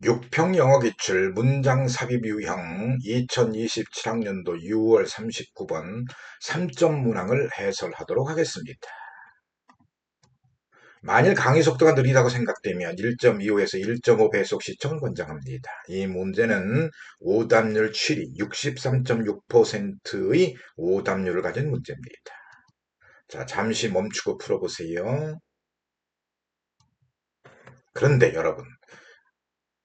6평 영어기출 문장 삽입 유형 2027학년도 6월 39번 3점 문항을 해설하도록 하겠습니다. 만일 강의 속도가 느리다고 생각되면 1.25에서 1.5 배속 시청을 권장합니다. 이 문제는 오답률 7위, 63.6%의 오답률을 가진 문제입니다. 자, 잠시 멈추고 풀어보세요. 그런데 여러분,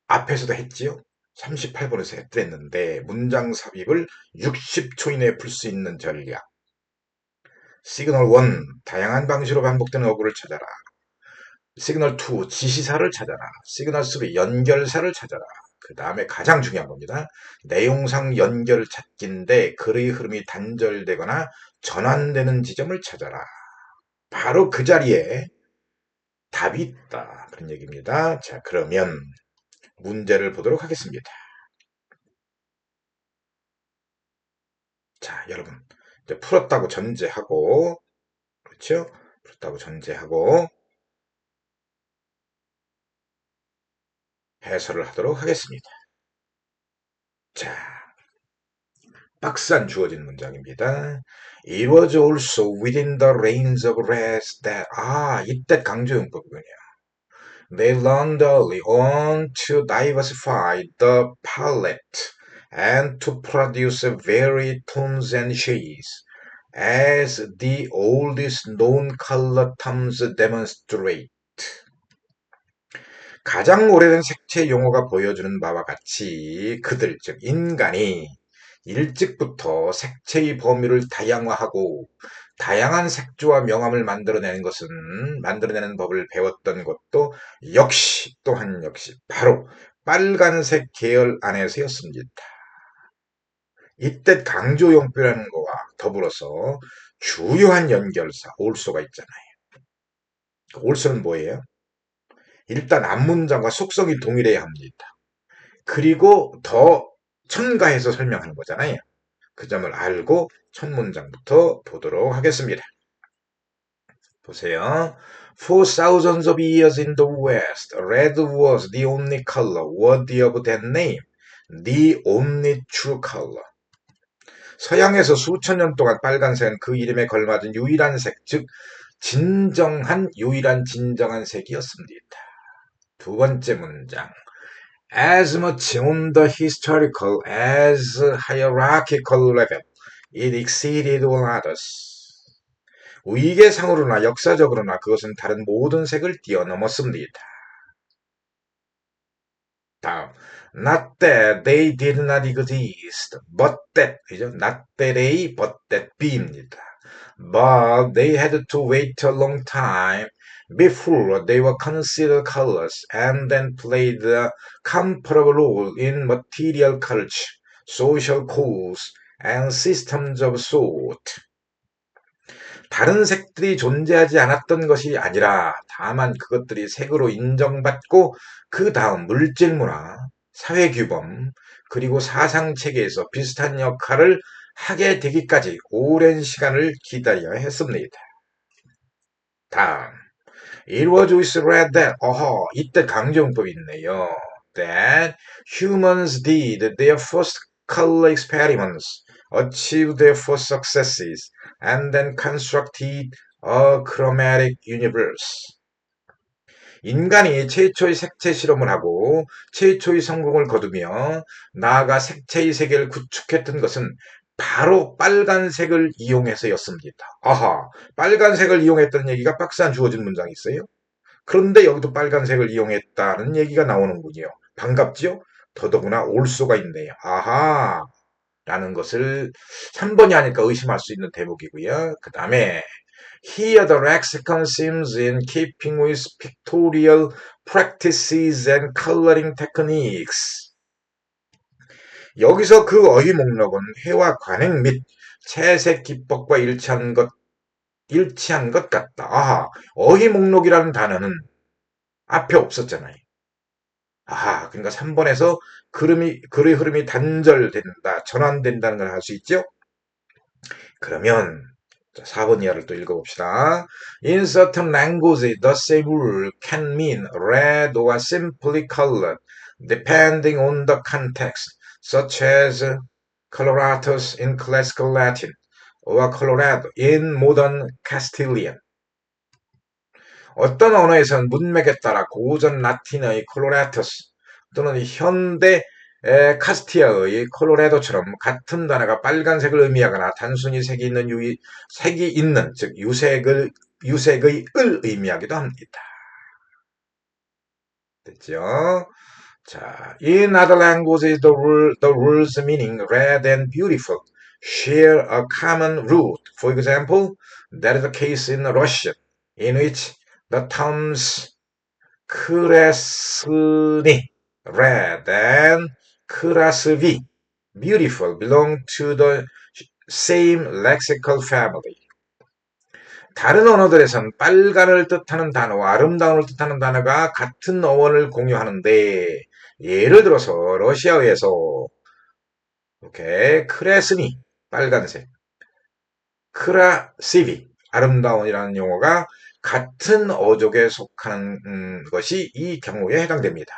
앞에서도 했지요? 38번에서 했는데 문장 삽입을 60초 이내에 풀 수 있는 전략. 시그널 1, 다양한 방식으로 반복되는 어구를 찾아라. 시그널 2, 지시사를 찾아라. 시그널 3, 연결사를 찾아라. 그 다음에 가장 중요한 겁니다. 내용상 연결 찾기인데 글의 흐름이 단절되거나 전환되는 지점을 찾아라. 바로 그 자리에 답이 있다. 그런 얘기입니다. 자, 그러면 문제를 보도록 하겠습니다. 자, 여러분. 이제 풀었다고 전제하고, 그렇죠? 풀었다고 전제하고, 해설을 하도록 하겠습니다. 자, 박스 안 주어진 문장입니다. It was also within the range of rest that, 이때 강조용법이군요. They learned early on to diversify the palette and to produce varied tones and shades, as the oldest known color terms demonstrate. 가장 오래된 색채 용어가 보여주는 바와 같이 그들, 즉 인간이 일찍부터 색채의 범위를 다양화하고 다양한 색조와 명암을 만들어내는 법을 배웠던 것도 또한 역시 바로 빨간색 계열 안에서였습니다. 이때 강조용표라는 거와 더불어서 주요한 연결사, 올소가 있잖아요. 올소는 뭐예요? 일단 앞문장과 속성이 동일해야 합니다. 그리고 더 첨가해서 설명하는 거잖아요. 그 점을 알고 첫 문장부터 보도록 하겠습니다. 보세요. For thousands of years in the West, red was the only color worthy of that name, the only true color. 서양에서 수천 년 동안 빨간색은 그 이름에 걸맞은 유일한 색, 즉 유일한 진정한 색이었습니다. 두 번째 문장. As much on the historical as hierarchical level, it exceeded all others. 위계상으로나 역사적으로나 그것은 다른 모든 색을 뛰어넘었습니다. 다음, not that they did not exist, but that, 그죠? not that A, but that B입니다. But they had to wait a long time before they were considered colors and then played a comparable role in material culture, social codes, and systems of thought. 다른 색들이 존재하지 않았던 것이 아니라 다만 그것들이 색으로 인정받고 그 다음 물질문화, 사회규범, 그리고 사상체계에서 비슷한 역할을 하게 되기까지 오랜 시간을 기다려야 했습니다. 다음, It was with red that, 이때 강조용법이 있네요. That humans did their first color experiments, achieved their first successes, and then constructed a chromatic universe. 인간이 최초의 색채 실험을 하고 최초의 성공을 거두며 나아가 색채의 세계를 구축했던 것은 바로 빨간색을 이용해서였습니다. 빨간색을 이용했다는 얘기가 박스 안 주어진 문장이 있어요. 그런데 여기도 빨간색을 이용했다는 얘기가 나오는군요. 반갑죠? 더더구나 올소가 있네요. 라는 것을 3번이 하니까 의심할 수 있는 대목이고요. 그 다음에 Here the lexicon seems in keeping with pictorial practices and coloring techniques. 여기서 그 어휘 목록은 회화 관행 및 채색 기법과 일치한 것 같다. 어휘 목록이라는 단어는 앞에 없었잖아요. 그러니까 3번에서 글의 흐름이 단절된다, 전환된다는 걸 알 수 있죠? 그러면 자, 4번 이하를 또 읽어봅시다. In certain languages, the same word can mean red or simply colored, depending on the context, such as coloratus in classical Latin or colorado in modern Castilian. 어떤 언어에서는 문맥에 따라 고전 라틴어의 콜로라투스 또는 현대 카스티아의 콜로라도처럼 같은 단어가 빨간색을 의미하거나 단순히 색이 있는 즉 유색의 을 의미하기도 합니다. 됐죠? 자, in other languages, the words meaning red and beautiful share a common root. For example, that is the case in Russian, in which the terms 크레스니, red, and 크라스비, beautiful, belong to the same lexical family. 다른 언어들에선 빨간을 뜻하는 단어와 아름다움을 뜻하는 단어가 같은 어원을 공유하는데, 예를 들어서 러시아어에서 이렇게 크레스니, 빨간색, 크라시비, 아름다움이라는 용어가 같은 어족에 속하는 것이 이 경우에 해당됩니다.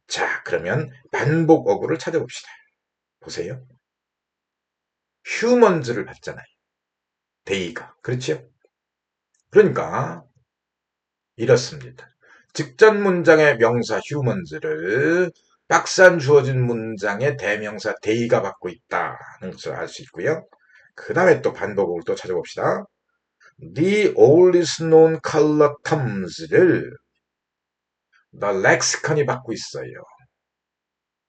자, 그러면 반복 어구를 찾아봅시다. 보세요. 휴먼즈를 봤잖아요. 데이가. 그렇죠? 그러니까 이렇습니다. 직전 문장의 명사 휴먼즈를 박스 안 주어진 문장의 대명사 데이가 받고 있다는 것을 알 수 있고요. 그 다음에 또 반복어구를 또 찾아봅시다. The oldest known color terms를 the lexicon이 받고 있어요.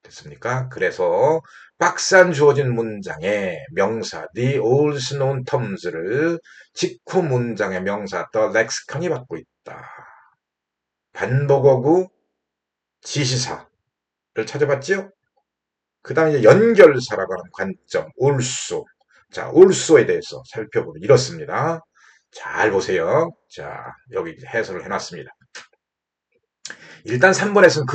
됐습니까? 그래서 박스 안 주어진 문장의 명사 the oldest known terms를 직후 문장의 명사 the lexicon이 받고 있다. 반복어구 지시사를 찾아봤죠? 그 다음에 이제 연결사라고 하는 관점 also. 자, also에 대해서 살펴보면 이렇습니다. 잘 보세요. 자, 여기 해설을 해놨습니다. 일단 3번에서는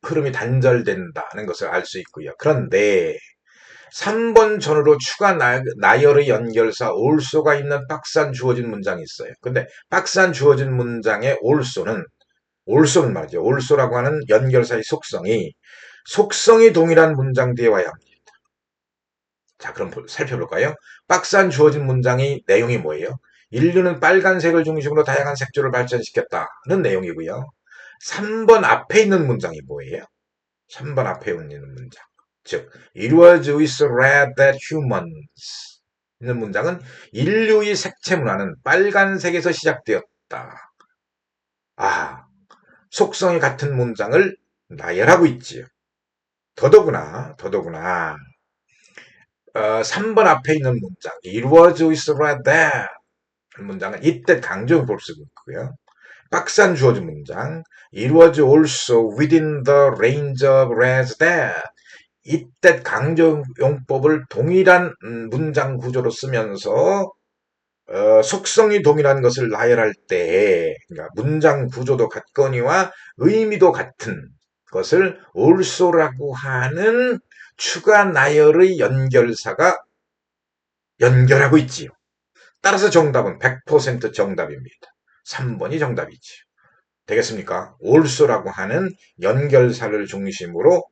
흐름이 단절된다는 것을 알 수 있고요. 그런데 3번 전후로 추가 나열의 연결사 also가 있는 박스안 주어진 문장이 있어요. 근데 박스안 주어진 문장의 also는 말이죠. also라고 하는 연결사의 속성이 동일한 문장 뒤에 와야 합니다. 자, 그럼 살펴볼까요? 박스안 주어진 문장의 내용이 뭐예요? 인류는 빨간색을 중심으로 다양한 색조를 발전시켰다는 내용이고요. 3번 앞에 있는 문장이 뭐예요? 3번 앞에 있는 문장. 즉, It was with red that humans 있는 문장은 인류의 색채 문화는 빨간색에서 시작되었다. 아, 속성이 같은 문장을 나열하고 있지요. 더더구나 3번 앞에 있는 문장 It was with red that 문장은 이때 강조용 볼 수 있고요. 박스 안 주어진 문장 It was also within the range of red that 이때 강조용법을 동일한 문장 구조로 쓰면서 속성이 동일한 것을 나열할 때 그러니까 문장 구조도 같거니와 의미도 같은 것을 also라고 하는 추가 나열의 연결사가 연결하고 있지요. 따라서 정답은 100% 정답입니다. 3번이 정답이지요. 되겠습니까? also라고 하는 연결사를 중심으로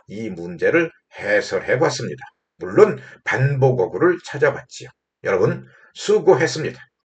이 문제를 해설해 봤습니다. 물론 반복어구를 찾아봤지요. 여러분 수고했습니다.